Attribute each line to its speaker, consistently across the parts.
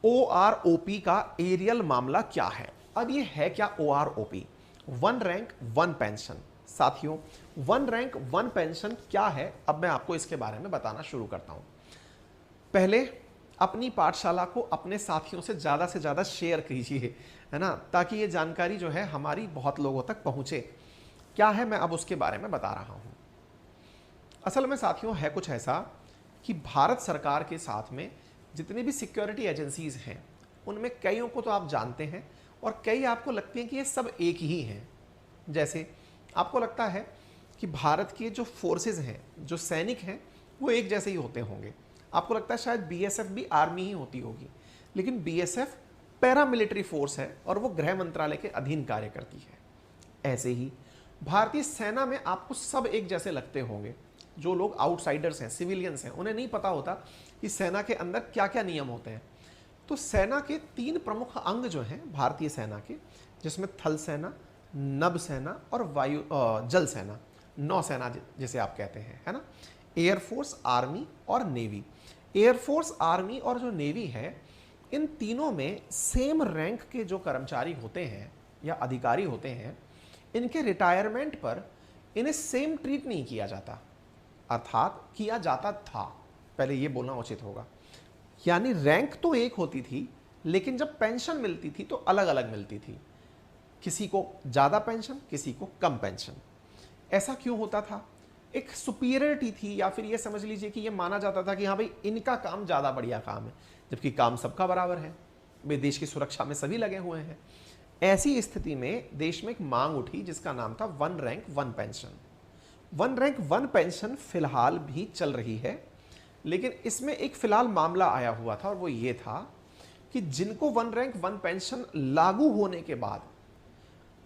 Speaker 1: OROP का aerial मामला क्या है? अब ये है क्या OROP? One rank one pension. साथियों, वन रैंक वन पेंशन क्या है, अब मैं आपको इसके बारे में बताना शुरू करता हूं। पहले अपनी पाठशाला को अपने साथियों से ज़्यादा शेयर कीजिए, है ना, ताकि ये जानकारी जो है हमारी बहुत लोगों तक पहुंचे। क्या है, मैं अब उसके बारे में बता रहा हूं। असल में साथियों है कुछ ऐसा कि भारत सरकार के साथ में जितनी भी सिक्योरिटी एजेंसीज हैं, उनमें कईयों को तो आप जानते हैं और कई आपको लगती हैं कि ये सब एक ही हैं। जैसे आपको लगता है कि भारत के जो फोर्सेस हैं, जो सैनिक हैं, वो एक जैसे ही होते होंगे। आपको लगता है शायद बीएसएफ भी आर्मी ही होती होगी, लेकिन बीएसएफ पैरामिलिट्री फोर्स है और वो गृह मंत्रालय के अधीन कार्य करती है। ऐसे ही भारतीय सेना में आपको सब एक जैसे लगते होंगे। जो लोग आउटसाइडर्स हैं, सिविलियंस हैं, उन्हें नहीं पता होता कि सेना के अंदर क्या क्या नियम होते हैं। तो सेना के 3 प्रमुख अंग जो हैं भारतीय सेना के, जिसमें थल सेना, नभ सेना और जल सेना, नौसेना जिसे आप कहते हैं, है ना, एयरफोर्स, आर्मी और नेवी। एयरफोर्स, आर्मी और जो नेवी है, इन तीनों में सेम रैंक के जो कर्मचारी होते हैं या अधिकारी होते हैं, इनके रिटायरमेंट पर इन्हें सेम ट्रीट नहीं किया जाता, अर्थात किया जाता था, पहले ये बोलना उचित होगा। यानी रैंक तो एक होती थी, लेकिन जब पेंशन मिलती थी तो अलग अलग मिलती थी। किसी को ज़्यादा पेंशन, किसी को कम पेंशन। ऐसा क्यों होता था? एक सुपीरियरिटी थी, या फिर ये समझ लीजिए कि ये माना जाता था कि हाँ भाई, इनका काम ज़्यादा बढ़िया काम है, जबकि काम सबका बराबर है। वे देश की सुरक्षा में सभी लगे हुए हैं। ऐसी स्थिति में देश में एक मांग उठी जिसका नाम था one rank one pension. One rank one pension फिलहाल भी चल रही है, लेकिन इसमें एक फिलहाल मामला आया हुआ था और वो ये था कि जिनको वन रैंक वन पेंशन लागू होने के बाद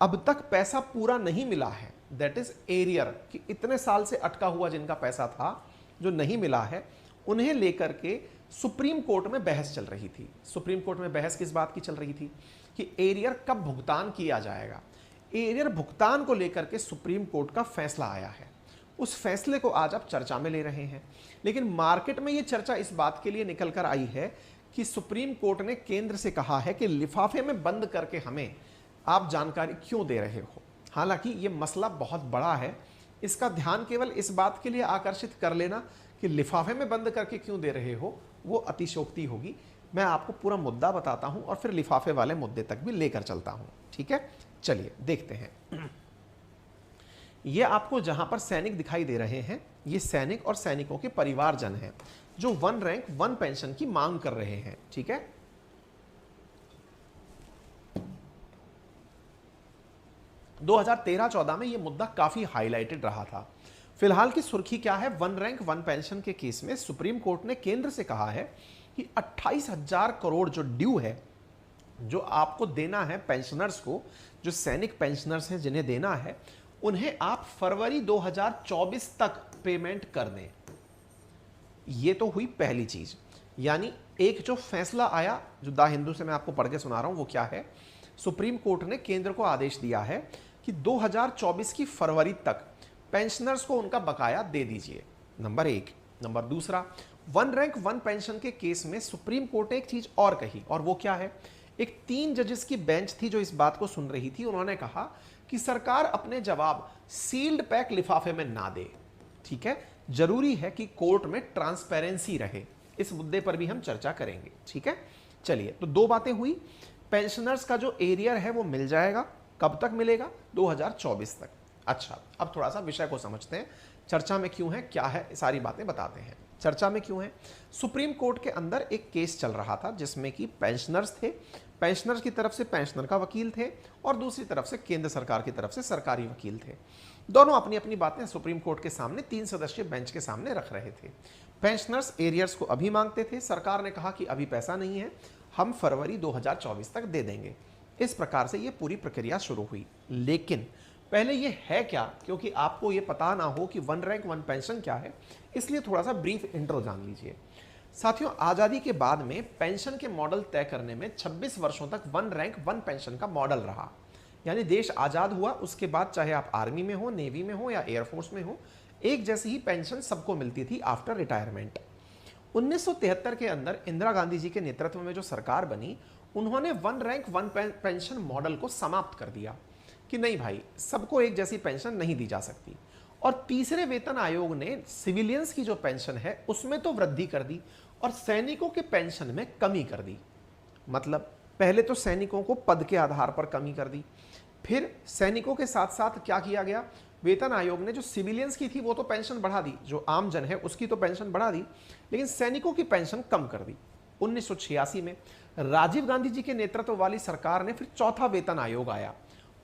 Speaker 1: अब तक पैसा पूरा नहीं मिला है, दैट इज एरियर, कि इतने साल से अटका हुआ जिनका पैसा था जो नहीं मिला है, उन्हें लेकर के सुप्रीम कोर्ट में बहस चल रही थी। सुप्रीम कोर्ट में बहस किस बात की चल रही थी? कि एरियर कब भुगतान किया जाएगा। एरियर भुगतान को लेकर के सुप्रीम कोर्ट का फैसला आया है। उस फैसले को आज आप चर्चा में ले रहे हैं, लेकिन मार्केट में ये चर्चा इस बात के लिए निकल कर आई है कि सुप्रीम कोर्ट ने केंद्र से कहा है कि लिफाफे में बंद करके हमें आप जानकारी क्यों दे रहे हो। हालांकि ये मसला बहुत बड़ा है, इसका ध्यान केवल इस बात के लिए आकर्षित कर लेना कि लिफाफे में बंद करके क्यों दे रहे हो, वो अतिशयोक्ति होगी। मैं आपको पूरा मुद्दा बताता हूं और फिर लिफाफे वाले मुद्दे तक भी लेकर चलता हूं, ठीक है? चलिए देखते हैं। ये आपको जहां पर सैनिक दिखाई दे रहे हैं, ये सैनिक और सैनिकों के परिवारजन हैं जो वन रैंक वन पेंशन की मांग कर रहे हैं, ठीक है? 2013-14 में यह मुद्दा काफी हाईलाइटेड रहा था। फिलहाल की सुर्खी क्या है? वन रैंक वन पेंशन के केस में सुप्रीम कोर्ट ने केंद्र से कहा है कि 28,000 करोड़ जो ड्यू है, जो आपको देना है पेंशनर्स को, जो सैनिक पेंशनर्स हैं जिन्हें देना है, उन्हें आप फरवरी 2024 तक पेमेंट कर दें। यह तो हुई पहली चीज। यानी एक जो फैसला आया, जो द हिंदू से मैं आपको पढ़ के सुना रहा हूं, वो क्या है? सुप्रीम कोर्ट ने केंद्र को आदेश दिया है कि 2024 की फरवरी तक पेंशनर्स को उनका बकाया दे दीजिए, नंबर 1। नंबर दूसरा, वन रैंक वन पेंशन के केस में सुप्रीम कोर्ट ने एक चीज और कही, और वो क्या है? एक 3 जजेस की बेंच थी जो इस बात को सुन रही थी। उन्होंने कहा कि सरकार अपने जवाब सील्ड पैक लिफाफे में ना दे, ठीक है? जरूरी है कि कोर्ट में ट्रांसपेरेंसी रहे। इस मुद्दे पर भी हम चर्चा करेंगे, ठीक है? चलिए, तो 2 बातें हुई। पेंशनर्स का जो एरियर है वो मिल जाएगा, कब तक मिलेगा? 2024 तक। अच्छा, अब थोड़ा सा विषय को समझते हैं। चर्चा में क्यों है, क्या है, सारी बातें बताते हैं। चर्चा में क्यों है? सुप्रीम कोर्ट के अंदर एक केस चल रहा था जिसमें कि पेंशनर्स थे, पेंशनर्स की तरफ से पेंशनर का वकील थे और दूसरी तरफ से केंद्र सरकार की तरफ से सरकारी वकील थे। दोनों अपनी अपनी बातें सुप्रीम कोर्ट के सामने 3 सदस्यीय बेंच के सामने रख रहे थे। पेंशनर्स एरियर्स को अभी मांगते थे, सरकार ने कहा कि अभी पैसा नहीं है, हम फरवरी 2024 तक दे देंगे। इस प्रकार से ये पूरी प्रक्रिया शुरू हुई। लेकिन पहले ये है क्या, क्योंकि आपको ये पता ना हो कि वन रैंक वन पेंशन क्या है, इसलिए थोड़ा सा ब्रीफ इंट्रो जान लीजिए। साथियों, आज़ादी के बाद में पेंशन के मॉडल तय करने में 26 वर्षों तक वन रैंक वन पेंशन का मॉडल रहा। यानी देश आज़ाद हुआ, उसके बाद चाहे आप आर्मी में हो, नेवी में हो या एयरफोर्स में हो, एक जैसी ही पेंशन सबको मिलती थी आफ्टर रिटायरमेंट। 1973 के अंदर इंदिरा गांधी जी के नेतृत्व में जो सरकार बनी, उन्होंने one rank one pension model को समाप्त कर दिया कि नहीं भाई, सबको एक जैसी पेंशन नहीं दी जा सकती। और तीसरे वेतन आयोग ने सिविलियंस की जो पेंशन है उसमें तो वृद्धि कर दी और सैनिकों के पेंशन में कमी कर दी। मतलब पहले तो सैनिकों को पद के आधार पर कमी कर दी, फिर सैनिकों के साथ साथ क्या किया गया, वेतन आयोग ने जो सिविलियंस की थी वो तो पेंशन बढ़ा दी, जो आम जन है उसकी तो पेंशन बढ़ा दी, लेकिन सैनिकों की पेंशन कम कर दी। 1986 में राजीव गांधी जी के नेतृत्व वाली सरकार ने फिर चौथा वेतन आयोग आया,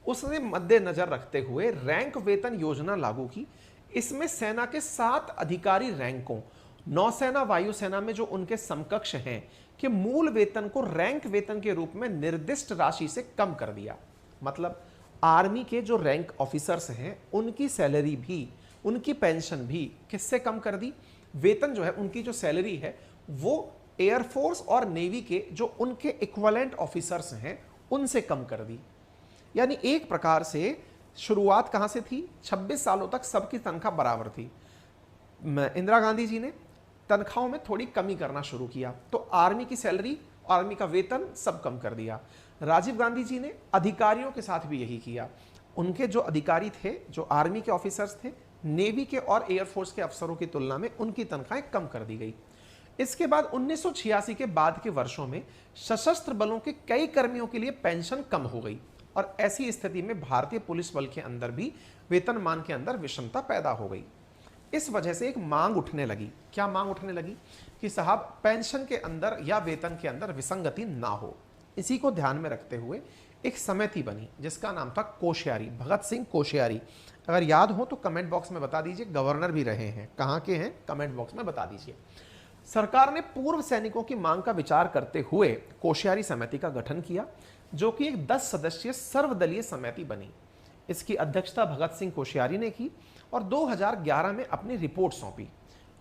Speaker 1: उसने मद्देनजर रखते हुए रैंक वेतन योजना लागू की। इसमें सेना के 7 अधिकारी रैंकों, नौसेना वायुसेना में जो उनके समकक्ष हैं, कि मूल वेतन को रैंक वेतन के रूप में निर्दिष्ट राशि से कम कर दिया। मतलब आर्मी के जो रैंक ऑफिसर्स हैं उनकी सैलरी भी, उनकी पेंशन भी किससे कम कर दी, वेतन जो है उनकी जो सैलरी है वो एयरफोर्स और नेवी के जो उनके इक्विवेलेंट ऑफिसर्स हैं उनसे कम कर दी। यानी एक प्रकार से शुरुआत कहां से थी, 26 सालों तक सबकी तनख्वाह बराबर थी। इंदिरा गांधी जी ने तनख्वाहों में थोड़ी कमी करना शुरू किया तो आर्मी की सैलरी, आर्मी का वेतन सब कम कर दिया। राजीव गांधी जी ने अधिकारियों के साथ भी यही किया। उनके जो अधिकारी थे, जो आर्मी के ऑफिसर्स थे, नेवी के और एयरफोर्स के अफसरों की तुलना में उनकी तनख्वाहें कम कर दी गई। इसके बाद 1986 के बाद के वर्षों में सशस्त्र बलों के कई कर्मियों के लिए पेंशन कम हो गई और ऐसी स्थिति में भारतीय पुलिस बल के अंदर भी वेतनमान के अंदर विषमता पैदा हो गई। इस वजह से एक मांग उठने लगी। क्या मांग उठने लगी कि साहब पेंशन के अंदर या वेतन के अंदर विसंगति ना हो। इसी को ध्यान में रखते हुए एक समिति बनी जिसका नाम था कोश्यारी, भगत सिंह कोश्यारी। अगर याद हो तो कमेंट बॉक्स में बता दीजिए, गवर्नर भी रहे हैं, कहाँ के हैं कमेंट बॉक्स में बता दीजिए। सरकार ने पूर्व सैनिकों की मांग का विचार करते हुए कोश्यारी समिति का गठन किया, जो कि एक 10 सदस्यीय सर्वदलीय समिति बनी। इसकी अध्यक्षता भगत सिंह कोश्यारी ने की और 2011 में अपनी रिपोर्ट सौंपी।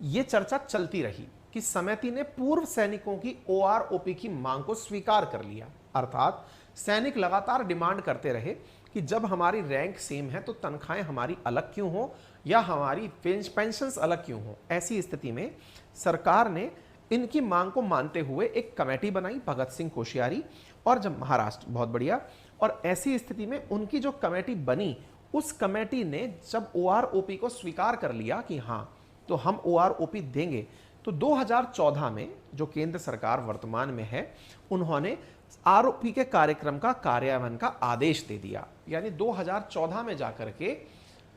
Speaker 1: ये चर्चा चलती रही कि समिति ने पूर्व सैनिकों की ओआरओपी की मांग को स्वीकार कर लिया। अर्थात सैनिक लगातार डिमांड करते रहे कि जब हमारी रैंक सेम है तो तनख्वाहें हमारी अलग क्यों हो या हमारी पेंशन्स अलग क्यों हो। ऐसी स्थिति में सरकार ने इनकी मांग को मानते हुए एक कमेटी बनाई, भगत सिंह कोश्यारी और जब महाराष्ट्र, बहुत बढ़िया। और ऐसी स्थिति में उनकी जो कमेटी बनी, उस कमेटी ने जब ओआरओपी को स्वीकार कर लिया कि हाँ तो हम ओआरओपी देंगे, तो 2014 में जो केंद्र सरकार वर्तमान में है उन्होंने आरओपी के कार्यक्रम का कार्यान्वयन का आदेश दे दिया। यानी 2014 में जाकर के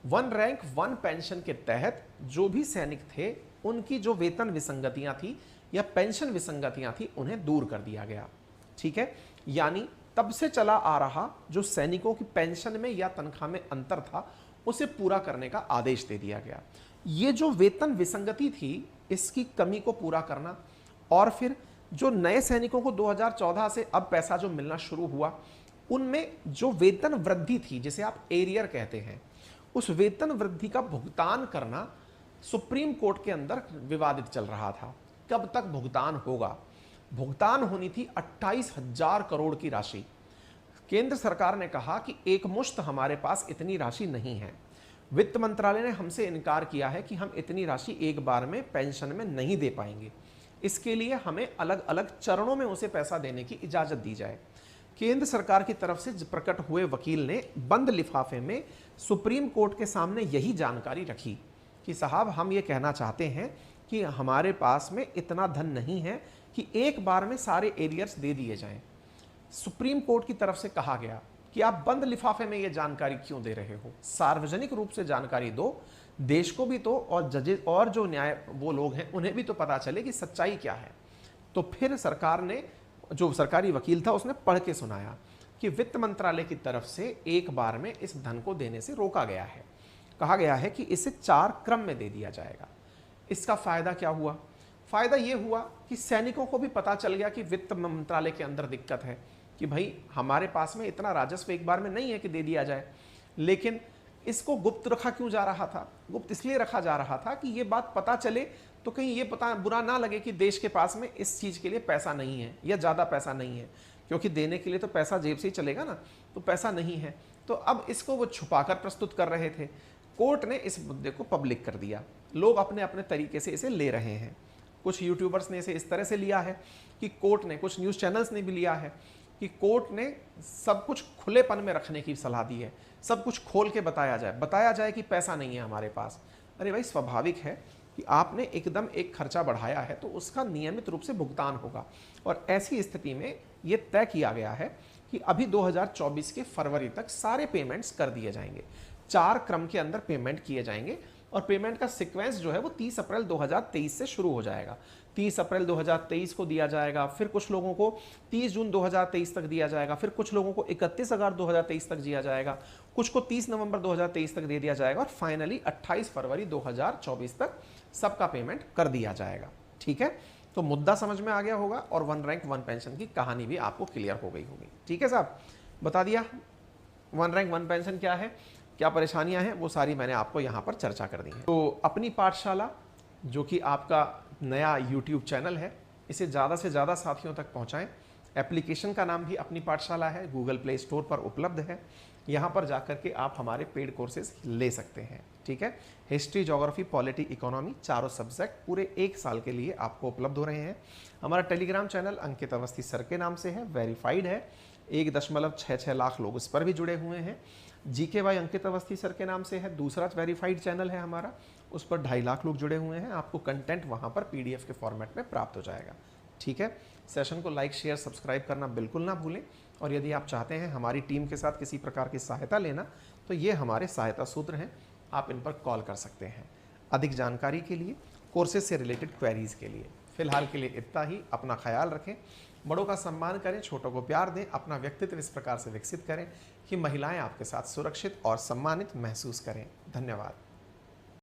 Speaker 1: वन रैंक वन पेंशन के तहत जो भी सैनिक थे उनकी जो वेतन विसंगतियां थी या पेंशन विसंगतियां थी उन्हें दूर कर दिया गया। ठीक है, यानी तब से चला आ रहा जो सैनिकों की पेंशन में या तनख्वाह में अंतर था उसे पूरा करने का आदेश दे दिया गया। ये जो वेतन विसंगति थी इसकी कमी को पूरा करना और फिर जो नए सैनिकों को 2014 से अब पैसा जो मिलना शुरू हुआ उनमें जो वेतन वृद्धि थी जिसे आप एरियर कहते हैं, उस वेतन वृद्धि का भुगतान करना सुप्रीम कोर्ट के अंदर विवादित चल रहा था। कब तक भुगतान होगा? भुगतान होनी थी 28,000 करोड़ की राशि। केंद्र सरकार ने कहा कि एक मुश्त हमारे पास इतनी राशि नहीं है। वित्त मंत्रालय ने हमसे इनकार किया है कि हम इतनी राशि एक बार में पेंशन में नहीं दे पाएंगे, इसके लिए हमें अलग अलग चरणों में उसे पैसा देने की इजाजत दी जाए। केंद्र सरकार की तरफ से प्रकट हुए वकील ने बंद लिफाफे में सुप्रीम कोर्ट के सामने यही जानकारी रखी कि साहब हम ये कहना चाहते हैं कि हमारे पास में इतना धन नहीं है कि एक बार में सारे एरियर्स दे दिए जाएं। सुप्रीम कोर्ट की तरफ से कहा गया कि आप बंद लिफाफे में ये जानकारी क्यों दे रहे हो, सार्वजनिक रूप से जानकारी दो, देश को भी तो और जजेस और जो न्याय वो लोग हैं उन्हें भी तो पता चले कि सच्चाई क्या है। तो फिर सरकार ने, जो सरकारी वकील था उसने पढ़ के सुनाया कि वित्त मंत्रालय की तरफ से एक बार में इस धन को देने से रोका गया है। कहा गया है कि इसे 4 क्रम में दे दिया जाएगा। इसका फायदा क्या हुआ? फायदा ये हुआ कि सैनिकों को भी पता चल गया कि वित्त मंत्रालय के अंदर दिक्कत है कि भाई हमारे पास में इतना राजस्व एक बार में नहीं है कि दे दिया जाए। लेकिन इसको गुप्त रखा क्यों जा रहा था? गुप्त इसलिए रखा जा रहा था कि ये बात पता चले तो कहीं ये पता बुरा ना लगे कि देश के पास में इस चीज़ के लिए पैसा नहीं है या ज़्यादा पैसा नहीं है, क्योंकि देने के लिए तो पैसा जेब से ही चलेगा ना, तो पैसा नहीं है। तो अब इसको वो छुपाकर प्रस्तुत कर रहे थे। कोर्ट ने इस मुद्दे को पब्लिक कर दिया, लोग अपने अपने तरीके से इसे ले रहे हैं। कुछ यूट्यूबर्स ने इसे इस तरह से लिया है कि कोर्ट ने, कुछ न्यूज़ चैनल्स ने भी लिया है कि कोर्ट ने सब कुछ खुलेपन में रखने की सलाह दी है, सब कुछ खोल के बताया जाए कि पैसा नहीं है हमारे पास। अरे भाई, स्वाभाविक है कि आपने एकदम एक खर्चा बढ़ाया है तो उसका नियमित रूप से भुगतान होगा। और ऐसी स्थिति में ये तय किया गया है कि अभी 2024 के फरवरी तक सारे पेमेंट्स कर दिए जाएंगे, 4 क्रम के अंदर पेमेंट किए जाएंगे। और पेमेंट का सीक्वेंस जो है वो 30 अप्रैल 2023 से शुरू हो जाएगा। 30 अप्रैल 2023 को दिया जाएगा, फिर कुछ लोगों को 30 जून 2023 तक दिया जाएगा, फिर कुछ लोगों को 31 अगस्त 2023 तक दिया जाएगा, कुछ को 30 नवंबर 2023 तक दे दिया जाएगा, और फाइनली 28 फरवरी 2024 तक सबका पेमेंट कर दिया जाएगा। ठीक है, तो मुद्दा समझ में आ गया होगा और वन रैंक वन पेंशन की कहानी भी आपको क्लियर हो गई होगी। ठीक है साहब, बता दिया वन रैंक वन पेंशन क्या है, क्या परेशानियां हैं, वो सारी मैंने आपको यहाँ पर चर्चा कर दी है। तो अपनी पाठशाला जो कि आपका नया YouTube चैनल है, इसे ज़्यादा से ज़्यादा साथियों तक पहुँचाएं। एप्लीकेशन का नाम भी अपनी पाठशाला है, गूगल प्ले स्टोर पर उपलब्ध है। यहाँ पर जाकर के आप हमारे पेड कोर्सेज ले सकते हैं। ठीक है, हिस्ट्री, ज्योग्राफी, पॉलिटी, इकोनॉमी, चारों सब्जेक्ट पूरे 1 साल के लिए आपको उपलब्ध हो रहे हैं। हमारा टेलीग्राम चैनल अंकित अवस्थी सर के नाम से है, वेरीफाइड है, 1.66 लाख लोग इस पर भी जुड़े हुए हैं। GKY अंकित अवस्थी सर के नाम से है, दूसरा वेरीफाइड चैनल है हमारा, उस पर 2.5 लाख लोग जुड़े हुए हैं। आपको कंटेंट वहाँ पर PDF के फॉर्मेट में प्राप्त हो जाएगा। ठीक है, सेशन को लाइक, शेयर, सब्सक्राइब करना बिल्कुल ना भूलें। और यदि आप चाहते हैं हमारी टीम के साथ किसी प्रकार की सहायता लेना, तो ये हमारे सहायता सूत्र हैं, आप इन पर कॉल कर सकते हैं अधिक जानकारी के लिए, कोर्सेज से रिलेटेड क्वेरीज के लिए। फिलहाल के लिए इतना ही। अपना ख्याल रखें, बड़ों का सम्मान करें, छोटों को प्यार दें, अपना व्यक्तित्व इस प्रकार से विकसित करें कि महिलाएं आपके साथ सुरक्षित और सम्मानित महसूस करें। धन्यवाद।